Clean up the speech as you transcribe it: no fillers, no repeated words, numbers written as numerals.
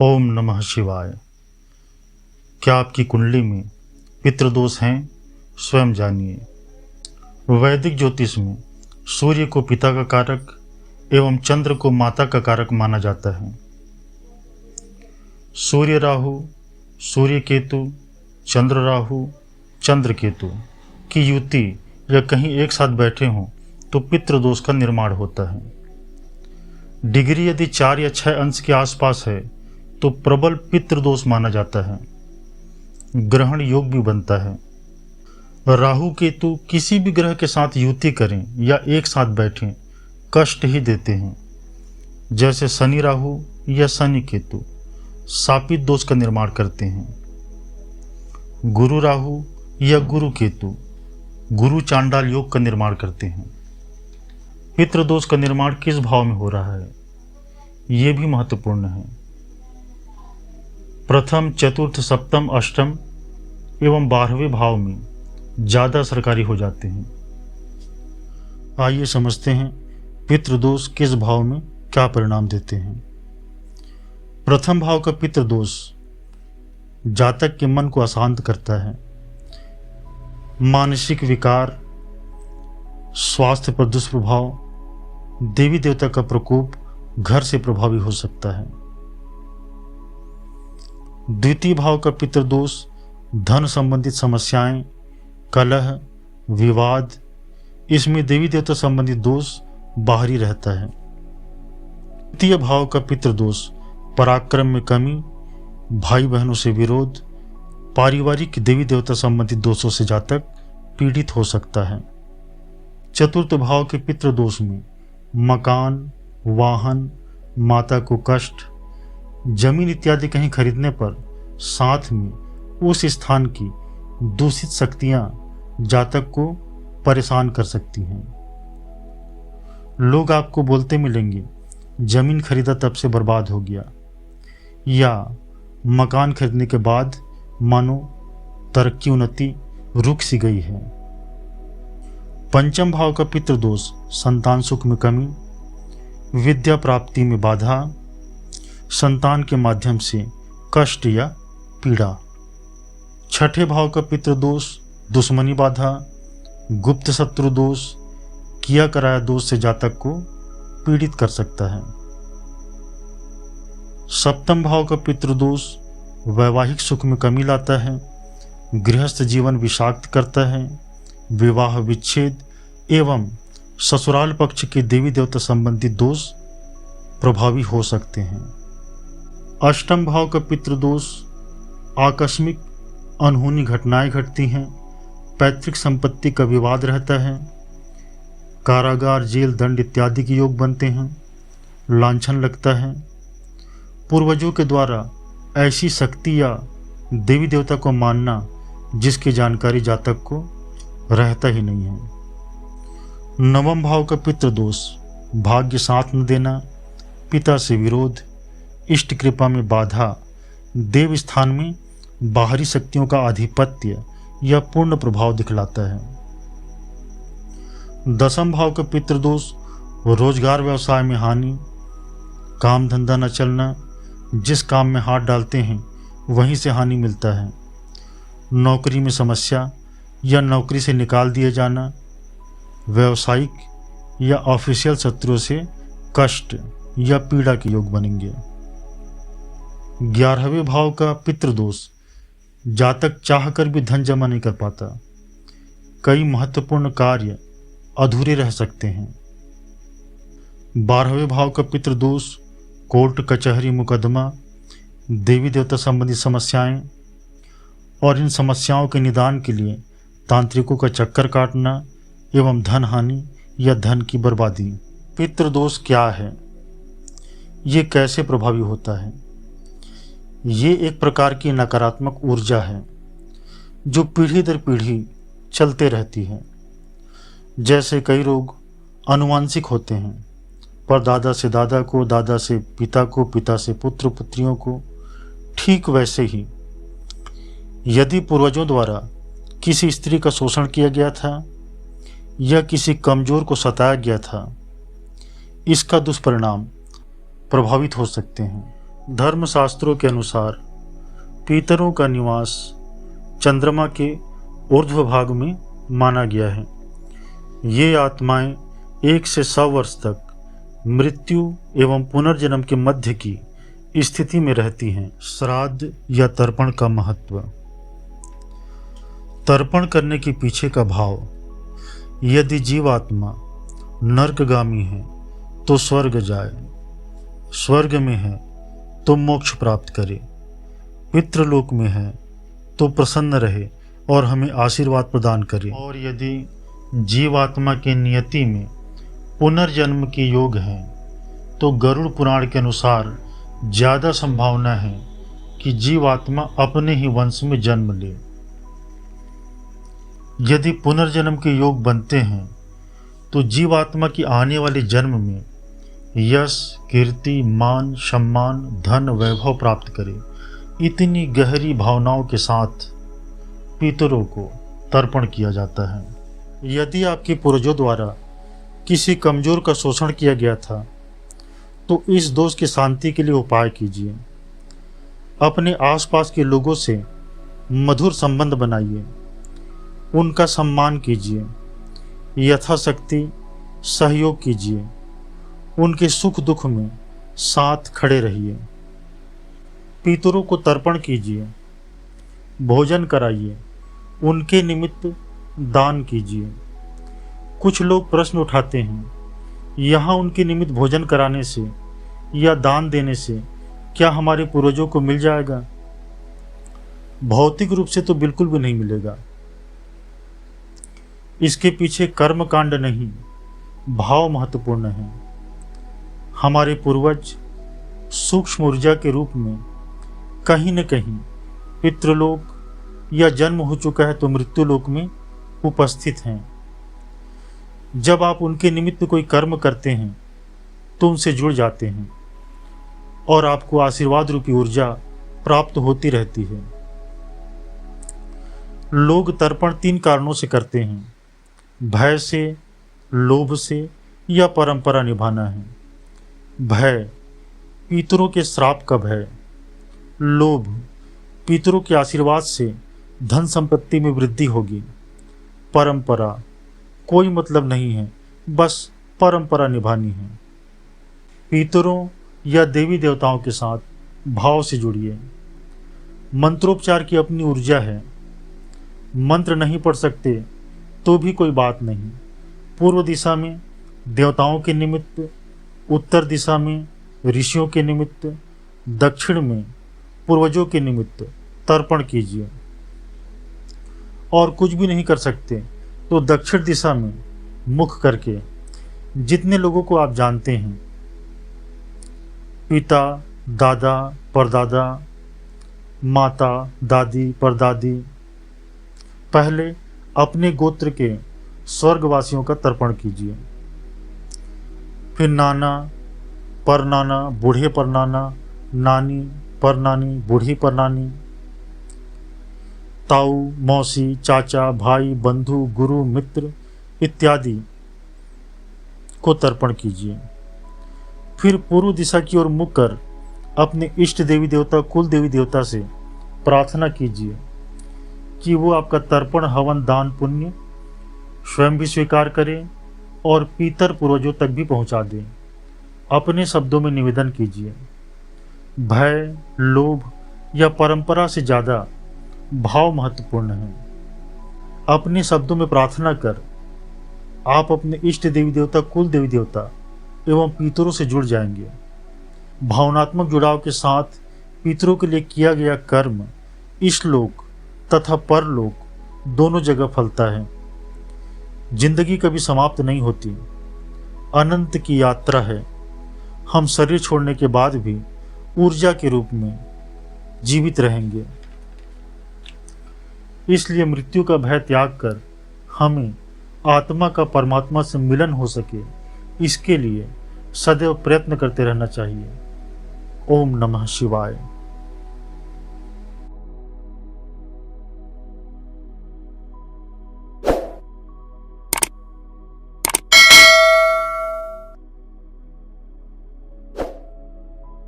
ओम नमः शिवाय। क्या आपकी कुंडली में पितृदोष हैं? स्वयं जानिए। वैदिक ज्योतिष में सूर्य को पिता का कारक एवं चंद्र को माता का कारक माना जाता है। सूर्य राहु, सूर्य केतु, चंद्र राहु, चंद्र केतु की युति या कहीं एक साथ बैठे हों तो पितृदोष का निर्माण होता है। डिग्री यदि 4 या 6 अंश के आसपास है तो प्रबल पितृदोष माना जाता है। ग्रहण योग भी बनता है। राहु केतु किसी भी ग्रह के साथ युति करें या एक साथ बैठें कष्ट ही देते हैं। जैसे शनि राहु या शनि केतु शापित दोष का निर्माण करते हैं। गुरु राहु या गुरु केतु गुरु चांडाल योग का निर्माण करते हैं। पितृदोष का निर्माण किस भाव में हो रहा है, ये भी महत्वपूर्ण है। प्रथम, चतुर्थ, सप्तम, अष्टम एवं 12वें भाव में ज़्यादा सरकारी हो जाते हैं। आइए समझते हैं पितृदोष किस भाव में क्या परिणाम देते हैं। प्रथम भाव का पितृदोष जातक के मन को अशांत करता है। मानसिक विकार, स्वास्थ्य पर दुष्प्रभाव, देवी देवता का प्रकोप घर से प्रभावी हो सकता है। द्वितीय भाव का पितृदोष धन संबंधित समस्याएं, कलह, विवाद, इसमें देवी देवता संबंधित दोष बाहरी रहता है। तृतीय भाव का पितृदोष पराक्रम में कमी, भाई बहनों से विरोध, पारिवारिक देवी देवता संबंधित दोषों से जातक पीड़ित हो सकता है। चतुर्थ भाव के पितृदोष में मकान, वाहन, माता को कष्ट, जमीन इत्यादि कहीं खरीदने पर साथ में उस स्थान की दूषित शक्तियां जातक को परेशान कर सकती हैं। लोग आपको बोलते मिलेंगे जमीन खरीदा तब से बर्बाद हो गया, या मकान खरीदने के बाद मानो तरक्की उन्नति रुक सी गई है। पंचम भाव का पितृदोष संतान सुख में कमी, विद्या प्राप्ति में बाधा, संतान के माध्यम से कष्ट या पीड़ा। छठे भाव का पितृदोष दुश्मनी बाधा, गुप्त शत्रु दोष, किया कराया दोष से जातक को पीड़ित कर सकता है। सप्तम भाव का पितृदोष वैवाहिक सुख में कमी लाता है, गृहस्थ जीवन विषाक्त करता है, विवाह विच्छेद एवं ससुराल पक्ष के देवी देवता संबंधित दोष प्रभावी हो सकते हैं। अष्टम भाव का पितृदोष आकस्मिक अनहोनी घटनाएं घटती हैं, पैतृक संपत्ति का विवाद रहता है, कारागार, जेल, दंड इत्यादि के योग बनते हैं, लांछन लगता है। पूर्वजों के द्वारा ऐसी शक्ति या देवी देवता को मानना जिसकी जानकारी जातक को रहता ही नहीं है। नवम भाव का पितृदोष भाग्य साथ न देना, पिता से विरोध, इष्ट कृपा में बाधा, देव स्थान में बाहरी शक्तियों का आधिपत्य या पूर्ण प्रभाव दिखलाता है। दसम भाव का पितृदोष रोजगार व्यवसाय में हानि, काम धंधा न चलना, जिस काम में हाथ डालते हैं वहीं से हानि मिलता है। नौकरी में समस्या या नौकरी से निकाल दिए जाना, व्यावसायिक या ऑफिशियल शत्रुओं से कष्ट या पीड़ा के योग बनेंगे। 11वें भाव का पितृदोष जातक चाहकर भी धन जमा नहीं कर पाता, कई महत्वपूर्ण कार्य अधूरे रह सकते हैं। 12वें भाव का पितृदोष कोर्ट कचहरी मुकदमा, देवी देवता संबंधी समस्याएं और इन समस्याओं के निदान के लिए तांत्रिकों का चक्कर काटना एवं धन हानि या धन की बर्बादी। पितृदोष क्या है, ये कैसे प्रभावी होता है? ये एक प्रकार की नकारात्मक ऊर्जा है जो पीढ़ी दर पीढ़ी चलते रहती है। जैसे कई रोग आनुवांशिक होते हैं, पर दादा से दादा को, दादा से पिता को, पिता से पुत्र पुत्रियों को, ठीक वैसे ही यदि पूर्वजों द्वारा किसी स्त्री का शोषण किया गया था या किसी कमजोर को सताया गया था, इसका दुष्परिणाम प्रभावित हो सकते हैं। धर्मशास्त्रों के अनुसार पितरों का निवास चंद्रमा के ऊर्ध्व भाग में माना गया है। ये आत्माएं 1 से 100 वर्ष तक मृत्यु एवं पुनर्जन्म के मध्य की स्थिति में रहती हैं। श्राद्ध या तर्पण का महत्व। तर्पण करने के पीछे का भाव। यदि जीवात्मा नरकगामी है तो स्वर्ग जाए, स्वर्ग में है तो मोक्ष प्राप्त करे, पितृलोक में है तो प्रसन्न रहे और हमें आशीर्वाद प्रदान करे। और यदि जीवात्मा की नियति में पुनर्जन्म के योग है तो गरुड़ पुराण के अनुसार ज़्यादा संभावना है कि जीवात्मा अपने ही वंश में जन्म ले। यदि पुनर्जन्म के योग बनते हैं तो जीवात्मा की आने वाले जन्म में यश, कीर्ति, मान, सम्मान, धन, वैभव प्राप्त करे। इतनी गहरी भावनाओं के साथ पितरों को तर्पण किया जाता है। यदि आपके पूर्वजों द्वारा किसी कमजोर का शोषण किया गया था तो इस दोष की शांति के लिए उपाय कीजिए। अपने आसपास के लोगों से मधुर संबंध बनाइए, उनका सम्मान कीजिए, यथाशक्ति सहयोग कीजिए, उनके सुख दुख में साथ खड़े रहिए। पितरों को तर्पण कीजिए, भोजन कराइए, उनके निमित्त दान कीजिए। कुछ लोग प्रश्न उठाते हैं, यहाँ उनके निमित्त भोजन कराने से या दान देने से क्या हमारे पूर्वजों को मिल जाएगा? भौतिक रूप से तो बिल्कुल भी नहीं मिलेगा। इसके पीछे कर्म कांड नहीं, भाव महत्वपूर्ण है। हमारे पूर्वज सूक्ष्म ऊर्जा के रूप में कहीं न कहीं पितृलोक या जन्म हो चुका है तो मृत्युलोक में उपस्थित हैं। जब आप उनके निमित्त कोई कर्म करते हैं तो उनसे जुड़ जाते हैं और आपको आशीर्वाद रूपी ऊर्जा प्राप्त होती रहती है। लोग तर्पण 3 कारणों से करते हैं: भय से, लोभ से या परंपरा निभाना है। भय, पितरों के श्राप का भय। लोभ, पितरों के आशीर्वाद से धन संपत्ति में वृद्धि होगी। परंपरा, कोई मतलब नहीं है, बस परंपरा निभानी है। पितरों या देवी देवताओं के साथ भाव से जुड़िए। मंत्रोपचार की अपनी ऊर्जा है। मंत्र नहीं पढ़ सकते तो भी कोई बात नहीं। पूर्व दिशा में देवताओं के निमित्त, उत्तर दिशा में ऋषियों के निमित्त, दक्षिण में पूर्वजों के निमित्त तर्पण कीजिए। और कुछ भी नहीं कर सकते तो दक्षिण दिशा में मुख करके जितने लोगों को आप जानते हैं, पिता, दादा, परदादा, माता, दादी, परदादी, पहले अपने गोत्र के स्वर्गवासियों का तर्पण कीजिए। फिर नाना, परनाना, बूढ़े परनाना, नानी, परनानी, बूढ़ी परनानी, ताऊ, मौसी, चाचा, भाई, बंधु, गुरु, मित्र इत्यादि को तर्पण कीजिए। फिर पूर्व दिशा की ओर मुख कर अपने इष्ट देवी देवता, कुल देवी देवता से प्रार्थना कीजिए कि वो आपका तर्पण, हवन, दान, पुण्य स्वयं भी स्वीकार करें और पितर पूर्वजों तक भी पहुंचा दें। अपने शब्दों में निवेदन कीजिए। भय, लोभ या परंपरा से ज़्यादा भाव महत्वपूर्ण है। अपने शब्दों में प्रार्थना कर आप अपने इष्ट देवी देवता, कुल देवी देवता एवं पितरों से जुड़ जाएंगे। भावनात्मक जुड़ाव के साथ पितरों के लिए किया गया कर्म इस लोक तथा परलोक दोनों जगह फलता है। जिंदगी कभी समाप्त नहीं होती, अनंत की यात्रा है। हम शरीर छोड़ने के बाद भी ऊर्जा के रूप में जीवित रहेंगे। इसलिए मृत्यु का भय त्याग कर हमें आत्मा का परमात्मा से मिलन हो सके, इसके लिए सदैव प्रयत्न करते रहना चाहिए। ओम नमः शिवाय।